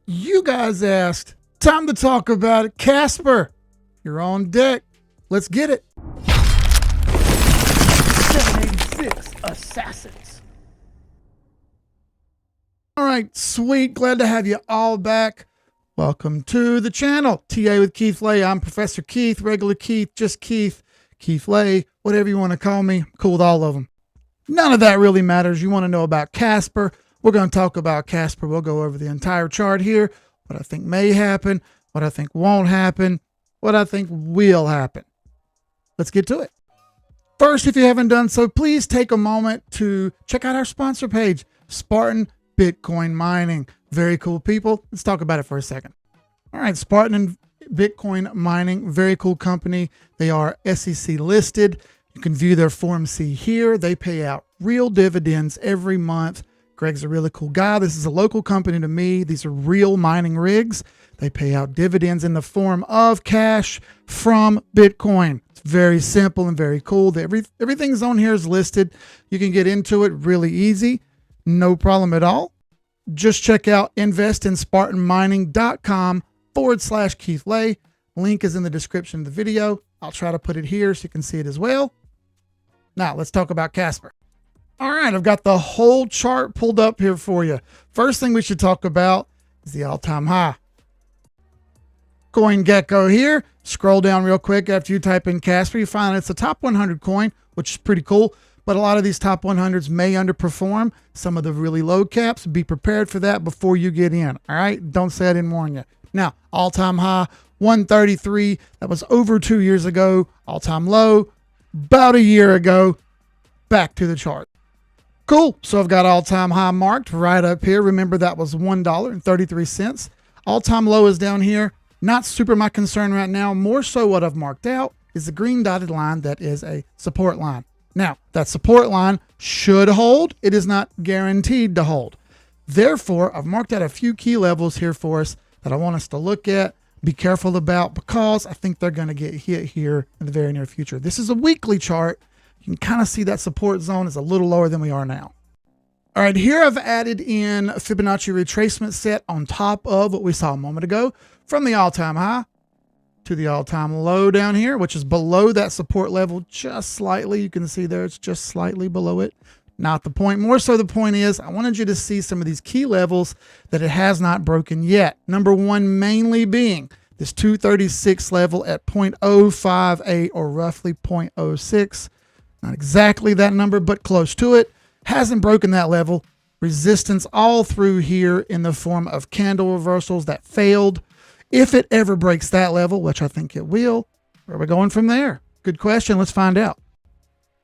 You guys asked. Time to talk about it. CASPER, you're on deck. Let's get it. 786 Assassins. All right, sweet. Glad to have you all back. Welcome to the channel. TA with Keith Lay. I'm Professor Keith, regular Keith, just Keith, Keith Lay, whatever you want to call me. I'm cool with all of them. None of that really matters. You want to know about CASPER. We're going to talk about CASPER. We'll go over the entire chart here, what I think may happen, what I think won't happen, what I think will happen. Let's get to it. First, if you haven't done so, please take a moment to check out our sponsor page, Spartan Bitcoin Mining. Very cool people. Let's talk about it for a second. All right, Spartan Bitcoin Mining, very cool company. They are SEC listed. You can view their Form C here. They pay out real dividends every month. Greg's a really cool guy. This is a local company to me. These are real mining rigs. They pay out dividends in the form of cash from Bitcoin. It's very simple and very cool. Everything's on here is listed. You can get into it really easy. No problem at all. Just check out investinspartanmining.com/Keith Lay. Link is in the description of the video. I'll try to put it here so you can see it as well. Now, let's talk about CASPER. All right, I've got the whole chart pulled up here for you. First thing we should talk about is the all-time high. CoinGecko here. Scroll down real quick after you type in CASPER. You find it's a top 100 coin, which is pretty cool. But a lot of these top 100s may underperform some of the really low caps. Be prepared for that before you get in. All right, don't say I didn't warn you. Now, all-time high, 133. That was over 2 years ago. All-time low, about a year ago. Back to the chart. Cool. So I've got all-time high marked right up here. Remember, that was $1.33. All-time low is down here. Not super my concern right now. More so what I've marked out is the green dotted line that is a support line. Now, that support line should hold. It is not guaranteed to hold. Therefore, I've marked out a few key levels here for us that I want us to look at, be careful about, because I think they're going to get hit here in the very near future. This is a weekly chart. You can kind of see that support zone is a little lower than we are now. All right, here I've added in a Fibonacci retracement set on top of what we saw a moment ago from the all-time high to the all-time low down here, which is below that support level just slightly. You can see there it's just slightly below it. Not the point. More so the point is I wanted you to see some of these key levels that it has not broken yet. Number one mainly being this 236 level at 0.058 or roughly 0.06. Not exactly that number, but close to it. Hasn't broken that level. Resistance all through here in the form of candle reversals that failed. If it ever breaks that level, which I think it will, where are we going from there? Good question. Let's find out.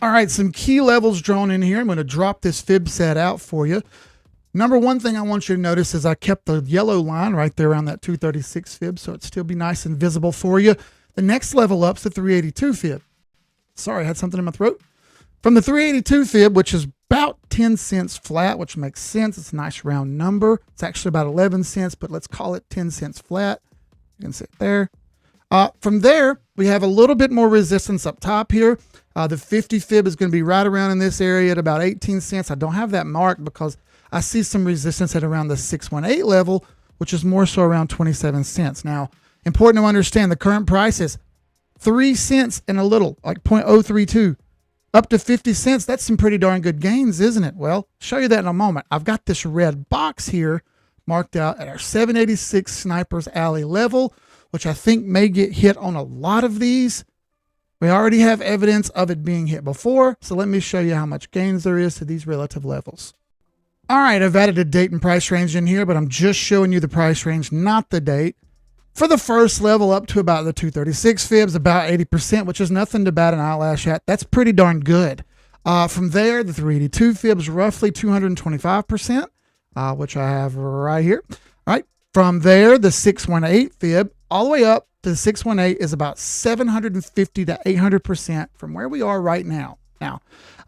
All right, some key levels drawn in here. I'm going to drop this fib set out for you. Number one thing I want you to notice is I kept the yellow line right there around that 236 fib, so it'd still be nice and visible for you. The next level up is the 382 fib. Sorry, I had something in my throat. From the 382 fib, which is about 10 cents flat, which makes sense. It's a nice round number. It's actually about 11 cents, but let's call it 10 cents flat. You can see it there. From there, we have a little bit more resistance up top here. The 50 fib is going to be right around in this area at about 18 cents. I don't have that marked because I see some resistance at around the 618 level, which is more so around 27 cents. Now, important to understand the current price is 3 cents and a little, like 0.032. Up to 50 cents, that's some pretty darn good gains, isn't it? Well, show you that in a moment. I've got this red box here marked out at our 786 Sniper's Alley level, which I think may get hit on a lot of these. We already have evidence of it being hit before, so let me show you how much gains there is to these relative levels. All right, I've added a date and price range in here, but I'm just showing you the price range, not the date. For the first level up to about the 236 fibs, about 80%, which is nothing to bat an eyelash at. That's pretty darn good. From there, the 382 fibs, roughly 225%, which I have right here. All right. From there, the 618 fib, all the way up to the 618 is about 750 to 800% from where we are right now. Now,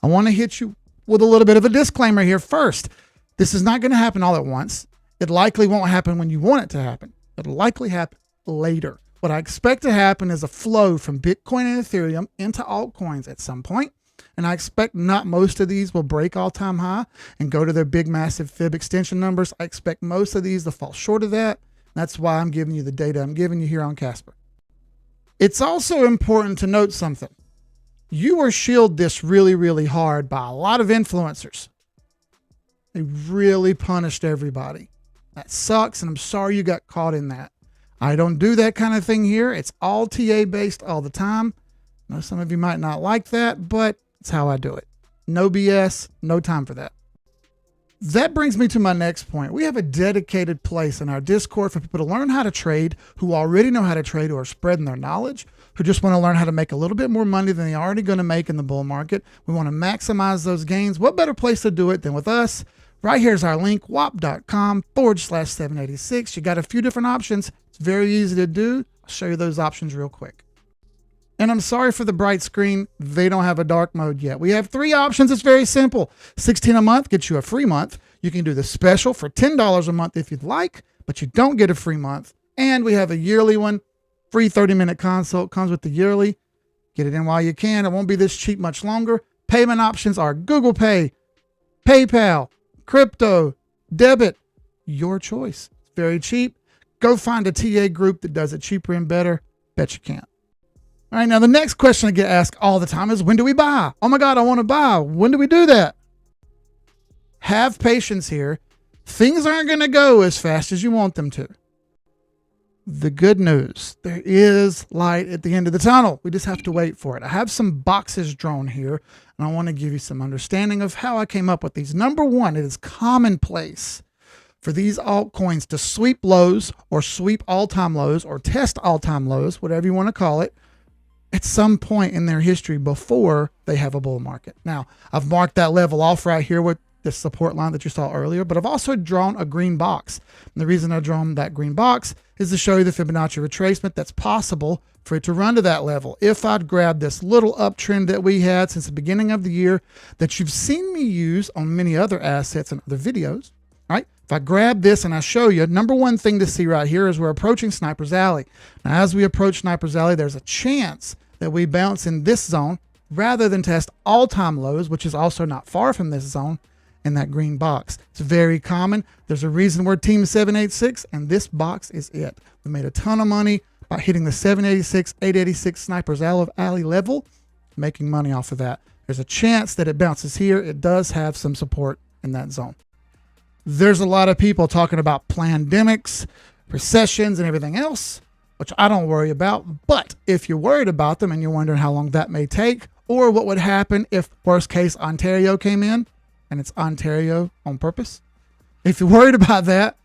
I want to hit you with a little bit of a disclaimer here first. This is not going to happen all at once. It likely won't happen when you want it to happen. It'll likely happen later. What I expect to happen is a flow from Bitcoin and Ethereum into altcoins at some point. And I expect not most of these will break all-time high and go to their big, massive fib extension numbers. I expect most of these to fall short of that. That's why I'm giving you the data I'm giving you here on CASPER. It's also important to note something. You were shielded this really, really hard by a lot of influencers. They really punished everybody. That sucks, and I'm sorry you got caught in that. I don't do that kind of thing here. It's all TA based all the time. I know some of you might not like that, but it's how I do it. No BS, no time for that. That brings me to my next point. We have a dedicated place in our Discord for people to learn how to trade, who already know how to trade, who are spreading their knowledge, who just want to learn how to make a little bit more money than they're already going to make in the bull market. We want to maximize those gains. What better place to do it than with us? Right here's our link, wap.com/786. You got a few different options. It's very easy to do. I'll show you those options real quick. And I'm sorry for the bright screen. They don't have a dark mode yet. We have 3 options. It's very simple. $16 a month gets you a free month. You can do the special for $10 a month if you'd like, but you don't get a free month. And we have a yearly one. Free 30-minute consult comes with the yearly. Get it in while you can. It won't be this cheap much longer. Payment options are Google Pay, PayPal, crypto, debit. Your choice. It's very cheap. Go find a TA group that does it cheaper and better. Bet you can't. All right, now the next question I get asked all the time is, when do we buy? Oh my God, I want to buy. When do we do that? Have patience here. Things aren't going to go as fast as you want them to. The good news, there is light at the end of the tunnel. We just have to wait for it. I have some boxes drawn here, and I want to give you some understanding of how I came up with these. Number one, it is commonplace for these altcoins to sweep lows or sweep all-time lows or test all-time lows, whatever you want to call it, at some point in their history before they have a bull market. Now, I've marked that level off right here with the support line that you saw earlier, but I've also drawn a green box. And the reason I've drawn that green box is to show you the Fibonacci retracement that's possible for it to run to that level. If I'd grabbed this little uptrend that we had since the beginning of the year that you've seen me use on many other assets and other videos, right? If I grab this and I show you, number one thing to see right here is we're approaching Sniper's Alley. Now, as we approach Sniper's Alley, there's a chance that we bounce in this zone rather than test all-time lows, which is also not far from this zone in that green box. It's very common. There's a reason we're Team 786, and this box is it. We made a ton of money by hitting the 786, 886 Sniper's Alley level, making money off of that. There's a chance that it bounces here. It does have some support in that zone. There's a lot of people talking about pandemics, recessions, and everything else, which I don't worry about. But if you're worried about them and you're wondering how long that may take, or what would happen if worst case Ontario came in, and it's Ontario on purpose. If you're worried about that,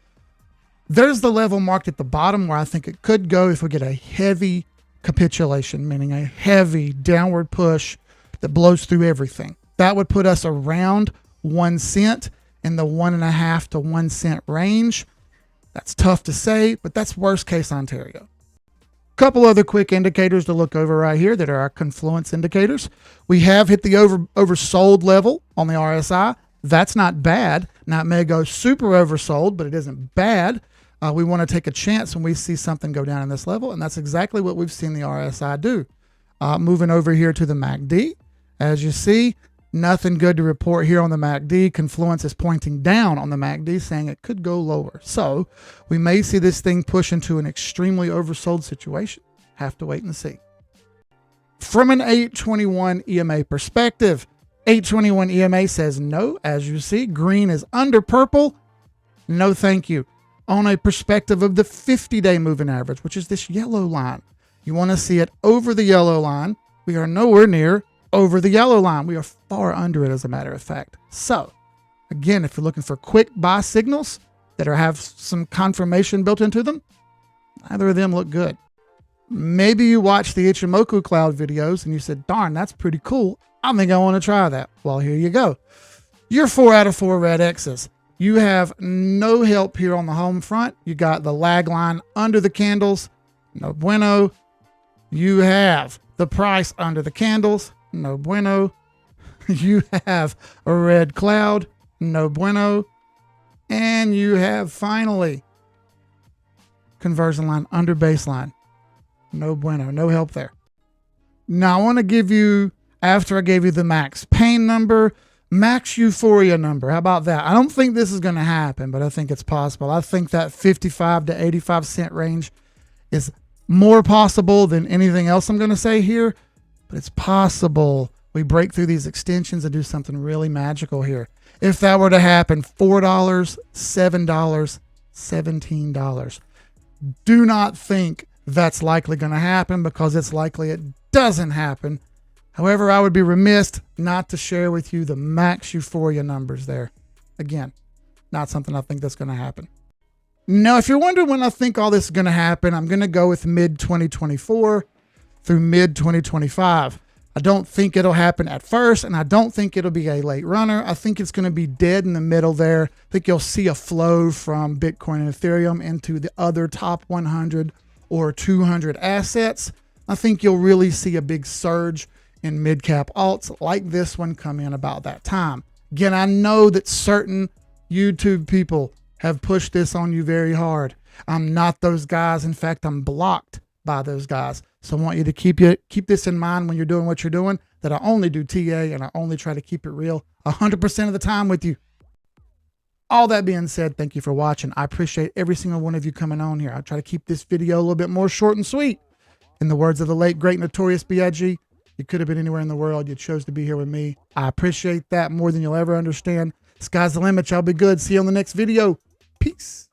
there's the level marked at the bottom where I think it could go if we get a heavy capitulation, meaning a heavy downward push that blows through everything. That would put us around 1 cent in the 1.5 to 1 cent range. That's tough to say, but that's worst case Ontario. Couple other quick indicators to look over right here that are our confluence indicators. We have hit the oversold level on the RSI. That's not bad. Now it may go super oversold, but it isn't bad. We want to take a chance when we see something go down in this level, and that's exactly what we've seen the RSI do. Moving over here to the MACD, as you see, nothing good to report here on the MACD. Confluence is pointing down on the MACD, saying it could go lower. So we may see this thing push into an extremely oversold situation. Have to wait and see. From an 821 EMA perspective, 821 EMA says no. As you see, green is under purple. No, thank you. On a perspective of the 50-day moving average, which is this yellow line, you want to see it over the yellow line. We are nowhere near over the yellow line. We are far under it, as a matter of fact. So again, if you're looking for quick buy signals that have some confirmation built into them, neither of them look good. Maybe you watched the Ichimoku cloud videos and you said, darn, that's pretty cool. I think I want to try that. Well, here you go. You're 4 out of 4 red X's. You have no help here on the home front. You got the lag line under the candles. No bueno. You have the price under the candles. No bueno. You have a red cloud. No bueno. And you have finally conversion line under baseline. No bueno. No help there. Now I want to give you after I gave you the max pain number, max euphoria number. How about that? I don't think this is going to happen, but I think it's possible. I think that 55 to 85 cent range is more possible than anything else I'm going to say here, but it's possible we break through these extensions and do something really magical here. If that were to happen, $4, $7, $17. Do not think that's likely going to happen, because it's likely it doesn't happen. However, I would be remiss not to share with you the max euphoria numbers there. Again, not something I think that's going to happen. Now, if you're wondering when I think all this is going to happen, I'm going to go with mid-2024 through mid-2025. I don't think it'll happen at first, and I don't think it'll be a late runner. I think it's going to be dead in the middle there. I think you'll see a flow from Bitcoin and Ethereum into the other top 100 or 200 assets. I think you'll really see a big surge in mid-cap alts like this one come in about that time. Again, I know that certain YouTube people have pushed this on you very hard. I'm not those guys. In fact, I'm blocked by those guys. So I want you to keep this in mind when you're doing what you're doing, that I only do TA and I only try to keep it real 100% of the time with you. All that being said, thank you for watching. I appreciate every single one of you coming on here. I try to keep this video a little bit more short and sweet. In the words of the late, great, notorious B.I.G., you could have been anywhere in the world. You chose to be here with me. I appreciate that more than you'll ever understand. Sky's the limit. Y'all be good. See you on the next video. Peace.